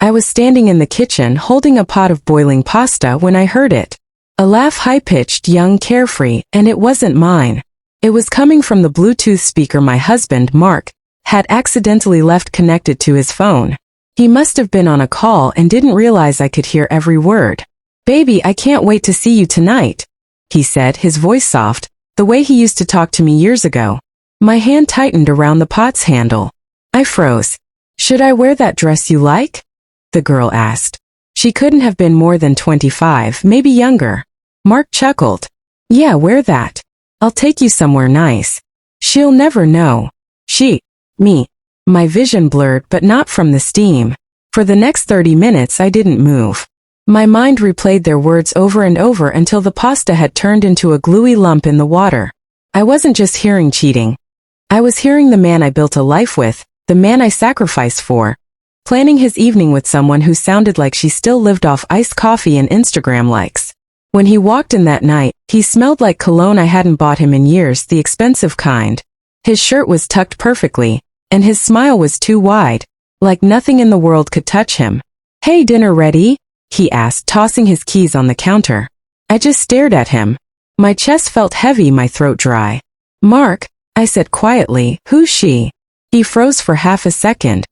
I was standing in the kitchen holding a pot of boiling pasta when I heard it. A laugh, high-pitched, young, carefree, and it wasn't mine. It was coming from the Bluetooth speaker my husband, Mark, had accidentally left connected to his phone. He must have been on a call and didn't realize I could hear every word. "Baby, I can't wait to see you tonight," he said, his voice soft, the way he used to talk to me years ago. My hand tightened around the pot's handle. I froze. "Should I wear that dress you like?" the girl asked. She couldn't have been more than 25, maybe younger. Mark chuckled. "Yeah, wear that. I'll take you somewhere nice. She'll never know." Me. My vision blurred, but not from the steam. For the next 30 minutes I didn't move. My mind replayed their words over and over until the pasta had turned into a gluey lump in the water. I wasn't just hearing cheating. I was hearing the man I built a life with, the man I sacrificed for, planning his evening with someone who sounded like she still lived off iced coffee and Instagram likes. When he walked in that night, he smelled like cologne I hadn't bought him in years, the expensive kind. His shirt was tucked perfectly, and his smile was too wide, like nothing in the world could touch him. "Hey, dinner ready?" he asked, tossing his keys on the counter. I just stared at him. My chest felt heavy, my throat dry. "Mark," I said quietly, "who's she?" He froze for half a second.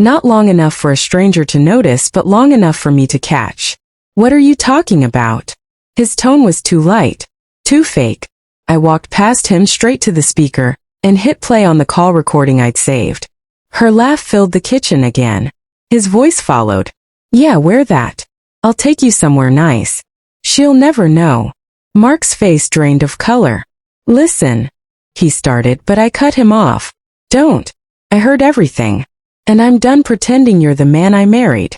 Not long enough for a stranger to notice, but long enough for me to catch. "What are you talking about?" His tone was too light, too fake. I walked past him straight to the speaker and hit play on the call recording I'd saved. Her laugh filled the kitchen again. His voice followed. "Yeah, wear that. I'll take you somewhere nice. She'll never know." Mark's face drained of color. "Listen," he started, but I cut him off. "Don't. I heard everything. And I'm done pretending you're the man I married."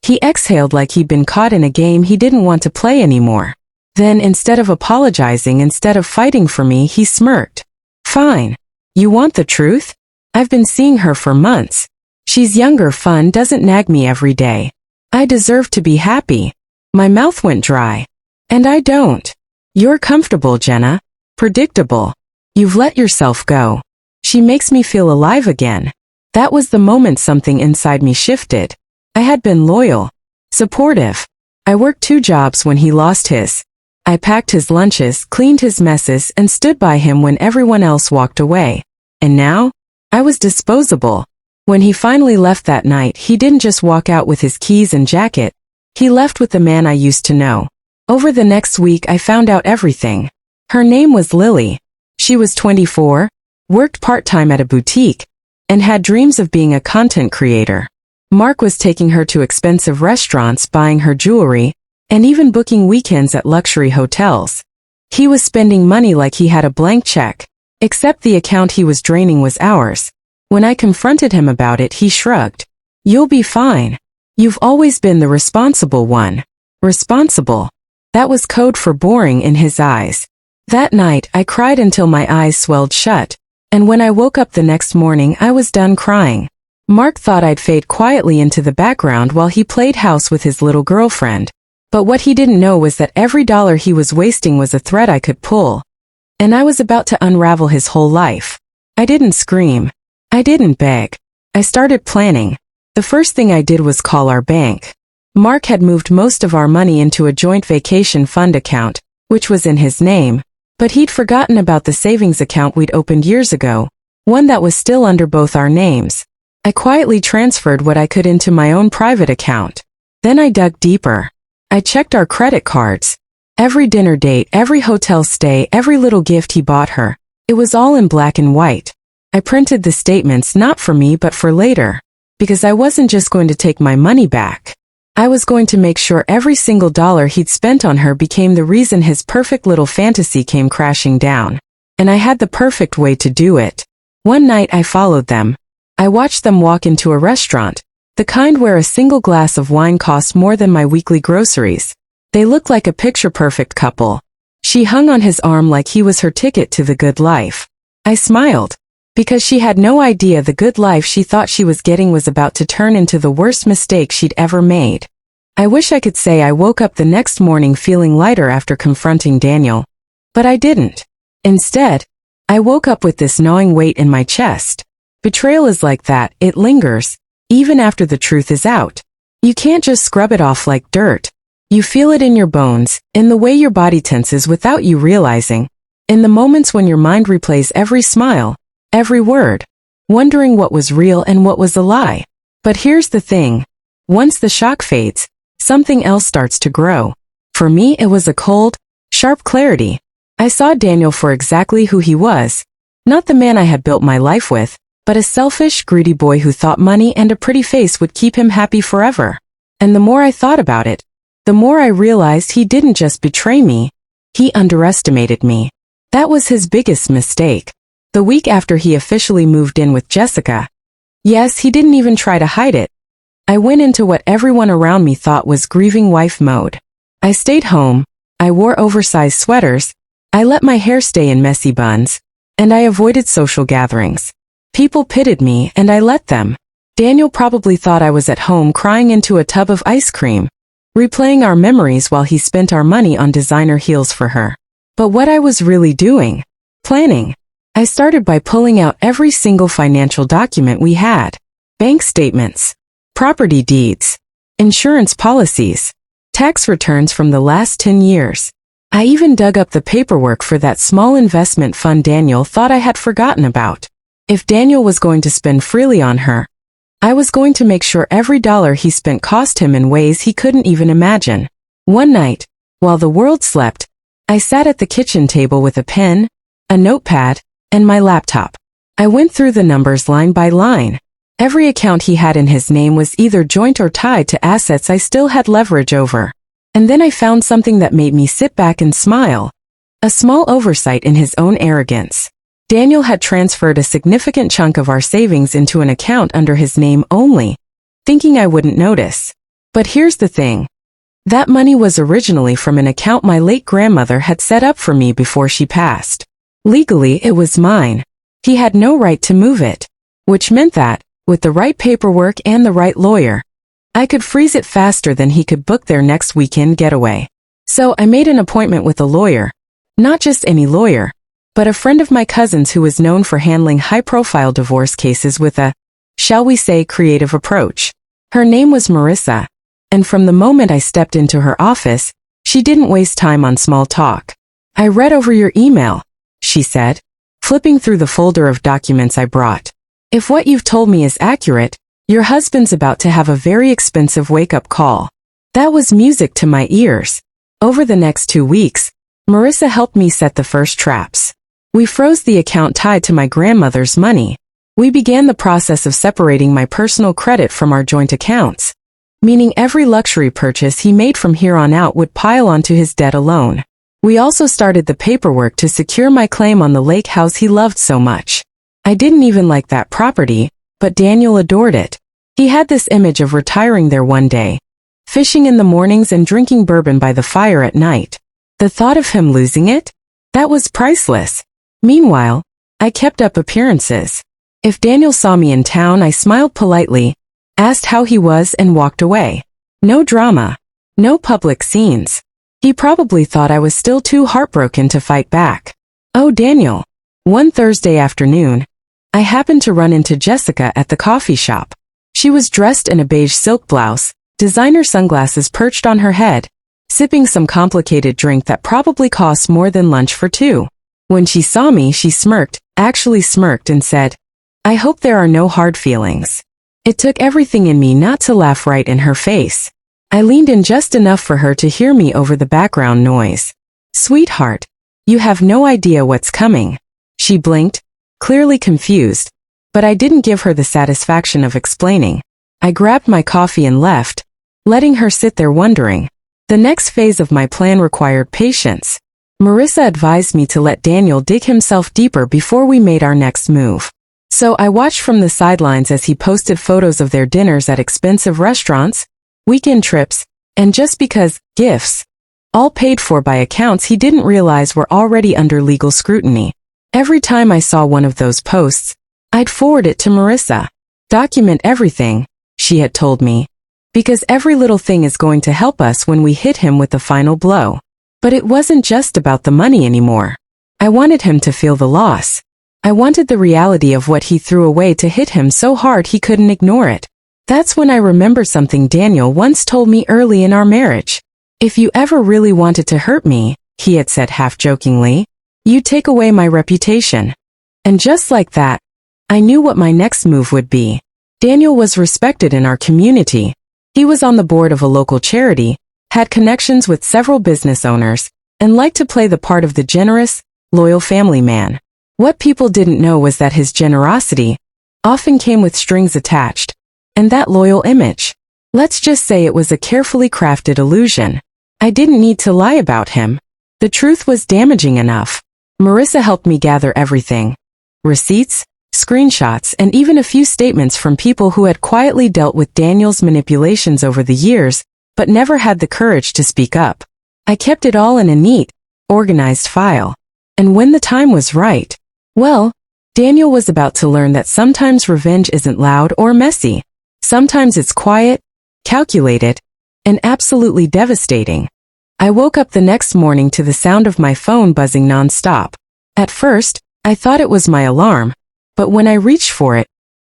He exhaled like he'd been caught in a game he didn't want to play anymore. Then, instead of apologizing, instead of fighting for me, he smirked. "Fine. You want the truth? I've been seeing her for months. She's younger, fun, doesn't nag me every day. I deserve to be happy." My mouth went dry. "And I don't. You're comfortable, Jenna. Predictable. You've let yourself go. She makes me feel alive again." That was the moment something inside me shifted. I had been loyal, supportive. I worked 2 jobs when he lost his. I packed his lunches, cleaned his messes, and stood by him when everyone else walked away. And now? I was disposable. When he finally left that night, he didn't just walk out with his keys and jacket. He left with the man I used to know. Over the next week I found out everything. Her name was Lily. She was 24, worked part-time at a boutique, and had dreams of being a content creator. Mark was taking her to expensive restaurants, buying her jewelry, and even booking weekends at luxury hotels. He was spending money like he had a blank check, except the account he was draining was ours. When I confronted him about it, he shrugged. "You'll be fine. You've always been the responsible one." Responsible. That was code for boring in his eyes. That night, I cried until my eyes swelled shut, and when I woke up the next morning, I was done crying. Mark thought I'd fade quietly into the background while he played house with his little girlfriend. But what he didn't know was that every dollar he was wasting was a thread I could pull. And I was about to unravel his whole life. I didn't scream. I didn't beg. I started planning. The first thing I did was call our bank. Mark had moved most of our money into a joint vacation fund account, which was in his name, but he'd forgotten about the savings account we'd opened years ago, one that was still under both our names. I quietly transferred what I could into my own private account. Then I dug deeper. I checked our credit cards. Every dinner date, every hotel stay, every little gift he bought her. It was all in black and white. I printed the statements not for me but for later. Because I wasn't just going to take my money back. I was going to make sure every single dollar he'd spent on her became the reason his perfect little fantasy came crashing down. And I had the perfect way to do it. One night I followed them. I watched them walk into a restaurant, the kind where a single glass of wine cost more than my weekly groceries. They looked like a picture-perfect couple. She hung on his arm like he was her ticket to the good life. I smiled. Because she had no idea the good life she thought she was getting was about to turn into the worst mistake she'd ever made. I wish I could say I woke up the next morning feeling lighter after confronting Daniel. But I didn't. Instead, I woke up with this gnawing weight in my chest. Betrayal is like that, it lingers, even after the truth is out. You can't just scrub it off like dirt. You feel it in your bones, in the way your body tenses without you realizing, in the moments when your mind replays every smile, every word, wondering what was real and what was a lie. But here's the thing. Once the shock fades, something else starts to grow. For me, it was a cold, sharp clarity. I saw Daniel for exactly who he was. Not the man I had built my life with, but a selfish, greedy boy who thought money and a pretty face would keep him happy forever. And the more I thought about it, the more I realized he didn't just betray me, he underestimated me. That was his biggest mistake. The week after he officially moved in with Jessica. Yes, he didn't even try to hide it. I went into what everyone around me thought was grieving wife mode. I stayed home, I wore oversized sweaters, I let my hair stay in messy buns, and I avoided social gatherings. People pitied me and I let them. Daniel probably thought I was at home crying into a tub of ice cream, replaying our memories while he spent our money on designer heels for her. But what I was really doing? Planning. I started by pulling out every single financial document we had. Bank statements, property deeds, insurance policies, tax returns from the last 10 years. I even dug up the paperwork for that small investment fund Daniel thought I had forgotten about. If Daniel was going to spend freely on her, I was going to make sure every dollar he spent cost him in ways he couldn't even imagine. One night, while the world slept, I sat at the kitchen table with a pen, a notepad, and my laptop. I went through the numbers line by line. Every account he had in his name was either joint or tied to assets I still had leverage over. And then I found something that made me sit back and smile. A small oversight in his own arrogance. Daniel had transferred a significant chunk of our savings into an account under his name only, thinking I wouldn't notice. But here's the thing. That money was originally from an account my late grandmother had set up for me before she passed. Legally, it was mine. He had no right to move it, which meant that, with the right paperwork and the right lawyer, I could freeze it faster than he could book their next weekend getaway. So I made an appointment with a lawyer. Not just any lawyer, but a friend of my cousin's who was known for handling high-profile divorce cases with a, shall we say, creative approach. Her name was Marissa, and from the moment I stepped into her office, she didn't waste time on small talk. I read over your email, she said, flipping through the folder of documents I brought. If what you've told me is accurate, your husband's about to have a very expensive wake-up call. That was music to my ears. Over the next 2 weeks, Marissa helped me set the first traps. We froze the account tied to my grandmother's money. We began the process of separating my personal credit from our joint accounts, meaning every luxury purchase he made from here on out would pile onto his debt alone. We also started the paperwork to secure my claim on the lake house he loved so much. I didn't even like that property, but Daniel adored it. He had this image of retiring there one day, fishing in the mornings and drinking bourbon by the fire at night. The thought of him losing it? That was priceless. Meanwhile, I kept up appearances. If Daniel saw me in town, I smiled politely, asked how he was and walked away. No drama. No public scenes. He probably thought I was still too heartbroken to fight back. Oh, Daniel. One Thursday afternoon, I happened to run into Jessica at the coffee shop. She was dressed in a beige silk blouse, designer sunglasses perched on her head, sipping some complicated drink that probably cost more than lunch for two. When she saw me, she smirked, actually smirked, and said, "I hope there are no hard feelings." It took everything in me not to laugh right in her face. I leaned in just enough for her to hear me over the background noise. "Sweetheart, you have no idea what's coming." She blinked, clearly confused, but I didn't give her the satisfaction of explaining. I grabbed my coffee and left, letting her sit there wondering. The next phase of my plan required patience. Marissa advised me to let Daniel dig himself deeper before we made our next move. So I watched from the sidelines as he posted photos of their dinners at expensive restaurants, weekend trips, and just because, gifts, all paid for by accounts he didn't realize were already under legal scrutiny. Every time I saw one of those posts, I'd forward it to Marissa. "Document everything," she had told me, "because every little thing is going to help us when we hit him with the final blow." But it wasn't just about the money anymore. I wanted him to feel the loss. I wanted the reality of what he threw away to hit him so hard he couldn't ignore it. That's when I remember something Daniel once told me early in our marriage. If you ever really wanted to hurt me, he had said half-jokingly, you'd take away my reputation. And just like that, I knew what my next move would be. Daniel was respected in our community. He was on the board of a local charity, had connections with several business owners, and liked to play the part of the generous, loyal family man. What people didn't know was that his generosity often came with strings attached, and that loyal image. Let's just say it was a carefully crafted illusion. I didn't need to lie about him. The truth was damaging enough. Marissa helped me gather everything. Receipts, screenshots, and even a few statements from people who had quietly dealt with Daniel's manipulations over the years, but never had the courage to speak up. I kept it all in a neat, organized file. And when the time was right, well, Daniel was about to learn that sometimes revenge isn't loud or messy. Sometimes it's quiet, calculated, and absolutely devastating. I woke up the next morning to the sound of my phone buzzing nonstop. At first, I thought it was my alarm, but when I reached for it,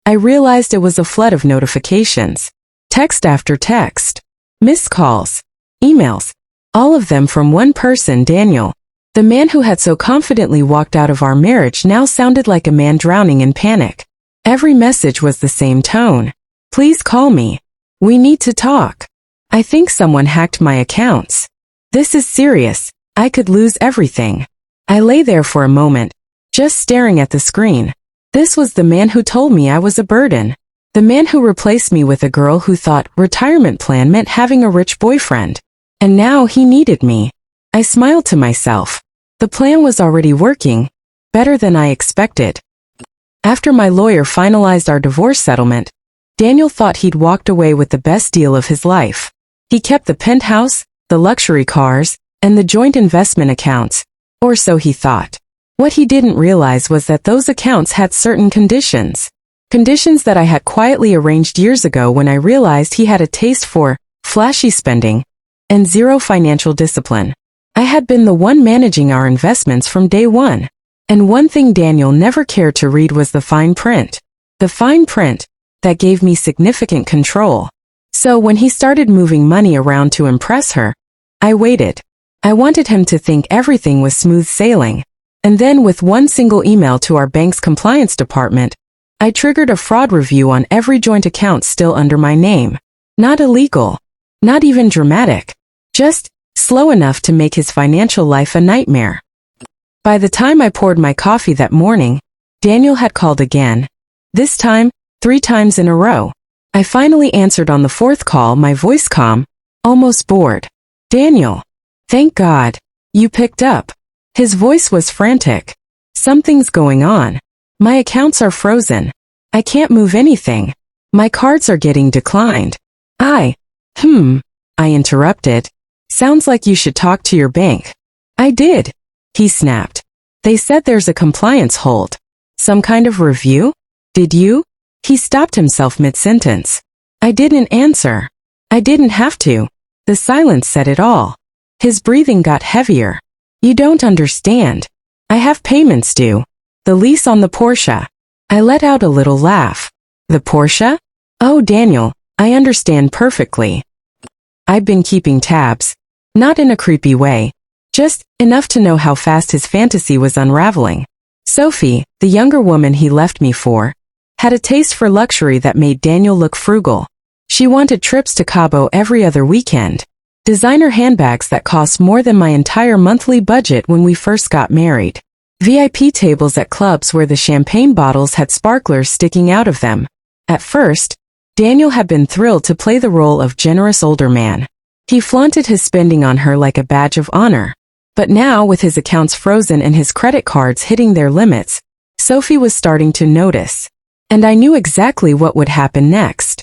I realized it was a flood of notifications. Text after text, missed calls, emails, all of them from one person, Daniel. The man who had so confidently walked out of our marriage now sounded like a man drowning in panic. Every message was the same tone. Please call me. We need to talk. I think someone hacked my accounts. This is serious. I could lose everything. I lay there for a moment, just staring at the screen. This was the man who told me I was a burden. The man who replaced me with a girl who thought retirement plan meant having a rich boyfriend. And now he needed me. I smiled to myself. The plan was already working, better than I expected. After my lawyer finalized our divorce settlement, Daniel thought he'd walked away with the best deal of his life. He kept the penthouse, the luxury cars, and the joint investment accounts, or so he thought. What he didn't realize was that those accounts had certain conditions. Conditions that I had quietly arranged years ago when I realized he had a taste for flashy spending and zero financial discipline. I had been the one managing our investments from day one. And one thing Daniel never cared to read was the fine print. The fine print that gave me significant control. So when he started moving money around to impress her, I waited. I wanted him to think everything was smooth sailing. And then with one single email to our bank's compliance department, I triggered a fraud review on every joint account still under my name. Not illegal. Not even dramatic. Just slow enough to make his financial life a nightmare. By the time I poured my coffee that morning, Daniel had called again. This time, 3 times in a row. I finally answered on the 4th call, my voice calm, almost bored. Daniel. Thank God. You picked up. His voice was frantic. Something's going on. My accounts are frozen. I can't move anything. My cards are getting declined. I interrupted. Sounds like you should talk to your bank. I did. He snapped. They said there's a compliance hold. Some kind of review? Did you? He stopped himself mid-sentence. I didn't answer. I didn't have to. The silence said it all. His breathing got heavier. You don't understand. I have payments due. The lease on the Porsche. I let out a little laugh. The Porsche? Oh, Daniel, I understand perfectly. I've been keeping tabs. Not in a creepy way. Just enough to know how fast his fantasy was unraveling. Sophie, the younger woman he left me for, had a taste for luxury that made Daniel look frugal. She wanted trips to Cabo every other weekend. Designer handbags that cost more than my entire monthly budget when we first got married. VIP tables at clubs where the champagne bottles had sparklers sticking out of them. At first, Daniel had been thrilled to play the role of generous older man. He flaunted his spending on her like a badge of honor. But now, with his accounts frozen and his credit cards hitting their limits, Sophie was starting to notice. And I knew exactly what would happen next.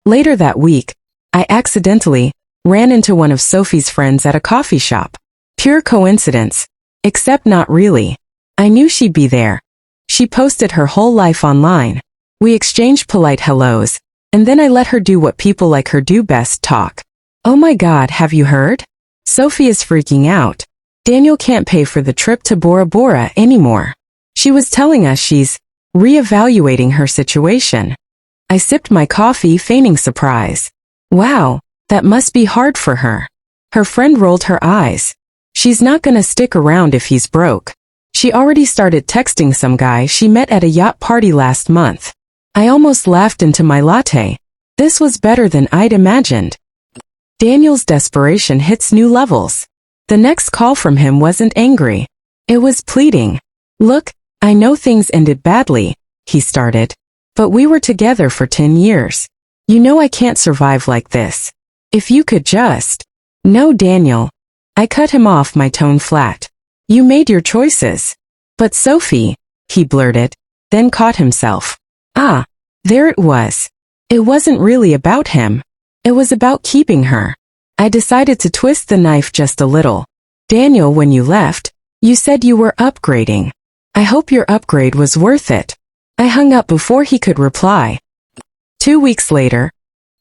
Later that week, I accidentally ran into one of Sophie's friends at a coffee shop. Pure coincidence. Except not really. I knew she'd be there. She posted her whole life online. We exchanged polite hellos, and then I let her do what people like her do best, talk. Oh my God, have you heard? Sophie is freaking out. Daniel can't pay for the trip to Bora Bora anymore. She was telling us she's reevaluating her situation. I sipped my coffee, feigning surprise. Wow, that must be hard for her. Her friend rolled her eyes. She's not gonna stick around if he's broke. She already started texting some guy she met at a yacht party last month. I almost laughed into my latte. This was better than I'd imagined. Daniel's desperation hits new levels. The next call from him wasn't angry. It was pleading. Look, I know things ended badly, he started. But we were together for 10 years. You know I can't survive like this. If you could just... No, Daniel. I cut him off, my tone flat. You made your choices. But Sophie, he blurted, then caught himself. Ah, there it was. It wasn't really about him. It was about keeping her. I decided to twist the knife just a little. Daniel, when you left, you said you were upgrading. I hope your upgrade was worth it. I hung up before he could reply. 2 weeks later,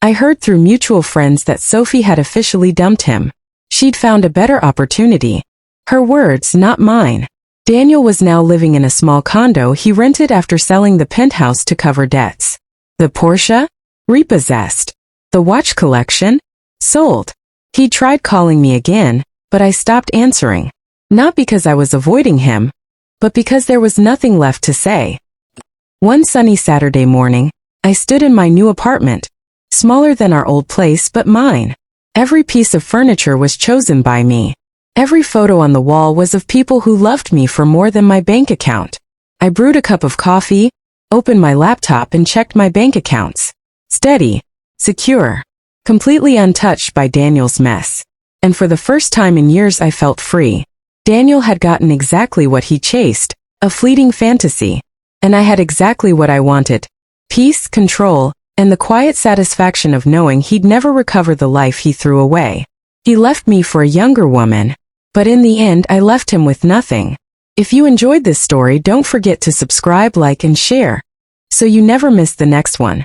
I heard through mutual friends that Sophie had officially dumped him. She'd found a better opportunity. Her words, not mine. Daniel was now living in a small condo he rented after selling the penthouse to cover debts. The Porsche? Repossessed. The watch collection? Sold. He tried calling me again, but I stopped answering. Not because I was avoiding him, but because there was nothing left to say. One sunny Saturday morning, I stood in my new apartment. Smaller than our old place, but mine. Every piece of furniture was chosen by me. Every photo on the wall was of people who loved me for more than my bank account. I brewed a cup of coffee, opened my laptop and checked my bank accounts. Steady, secure, completely untouched by Daniel's mess. And for the first time in years I felt free. Daniel had gotten exactly what he chased, a fleeting fantasy. And I had exactly what I wanted. Peace, control, and the quiet satisfaction of knowing he'd never recover the life he threw away. He left me for a younger woman. But in the end, I left him with nothing. If you enjoyed this story, don't forget to subscribe, like, and share, so you never miss the next one.